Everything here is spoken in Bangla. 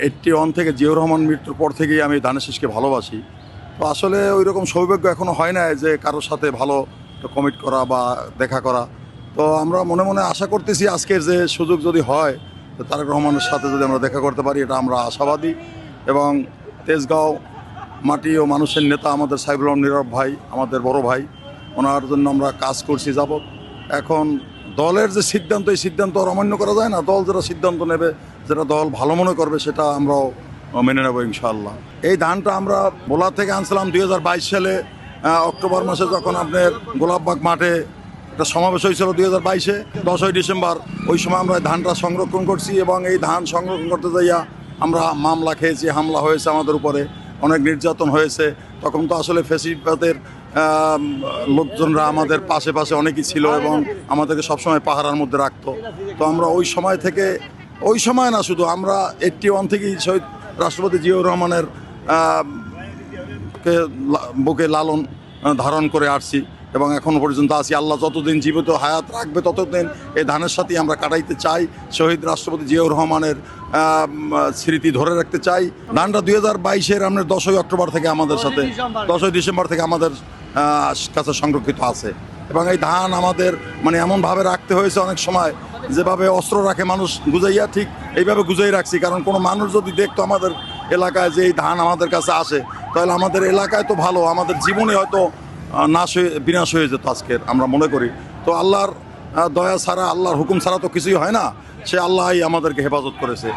81 থেকে জিয়াউর রহমান মৃত্যুর পর থেকেই আমি ধানের শীষকে ভালোবাসি। তো আসলে ওই রকম সৌভাগ্য এখনও হয় না যে কারোর সাথে ভালো কমিট করা বা দেখা করা। তো আমরা মনে মনে আশা করতেছি আজকের যে সুযোগ যদি হয়, তো তারেক রহমানের সাথে যদি আমরা দেখা করতে পারি, এটা আমরা আশাবাদী। এবং তেজগাঁও মাটি ও মানুষের নেতা আমাদের সাইবুল রহমান নীরব ভাই, আমাদের বড় ভাই, ওনার জন্য আমরা কাজ করছি যাবত। এখন দলের যে সিদ্ধান্ত, এই সিদ্ধান্ত আর অমান্য করা যায় না। দল যেটা সিদ্ধান্ত নেবে, যেটা দল ভালো মনে করবে, সেটা আমরাও মেনে নেব ইনশাআল্লাহ। এই ধানটা আমরা বোলা থেকে আনছিলাম 2022 সালে অক্টোবর মাসে, যখন আপনার গোলাপবাগ মাঠে একটা সমাবেশ হয়েছিল 2022-এ 10ই ডিসেম্বর। ওই সময় আমরা ধানটা সংরক্ষণ করছি এবং এই ধান সংরক্ষণ করতে যাইয়া আমরা মামলা খেয়েছি, হামলা হয়েছে আমাদের উপরে, অনেক নির্যাতন হয়েছে। তখন তো আসলে ফ্যাসিবাদের লোকজনরা আমাদের পাশে পাশে অনেকেই ছিল এবং আমাদেরকে সবসময় পাহারার মধ্যে রাখতো। তো আমরা ওই সময় থেকে, ওই সময় না শুধু, আমরা 81 থেকেই শহীদ রাষ্ট্রপতি জিয়াউর রহমানের বুকে লালন ধারণ করে আসছি এবং এখনও পর্যন্ত আছি। আল্লাহ যতদিন জীবিত হায়াত রাখবে ততদিন এই ধানের সাথেই আমরা কাটাইতে চাই। শহীদ রাষ্ট্রপতি জিয়াউর রহমানের স্মৃতি ধরে রাখতে চাই। ধানটা 2022-এর আপনার 10ই অক্টোবর থেকে আমাদের সাথে, 10ই ডিসেম্বর থেকে আমাদের কাছে সংরক্ষিত আছে। এবং এই ধান আমাদের মানে এমনভাবে রাখতে হয়েছে, অনেক সময় যেভাবে অস্ত্র রাখে মানুষ গুজাইয়া, ঠিক এইভাবে গুজাই রাখছি। কারণ কোনো মানুষ যদি দেখতো আমাদের এলাকায় যে এই ধান আমাদের কাছে আসে, তাহলে আমাদের এলাকায় তো ভালো, আমাদের জীবনে হয়তো বিনাশ হয়ে যেত আজকের, আমরা মনে করি। তো আল্লাহর দয়া ছাড়া, আল্লাহর হুকুম ছাড়া তো কিছুই হয় না। সে আল্লাহই আমাদেরকে হেফাজত করেছে।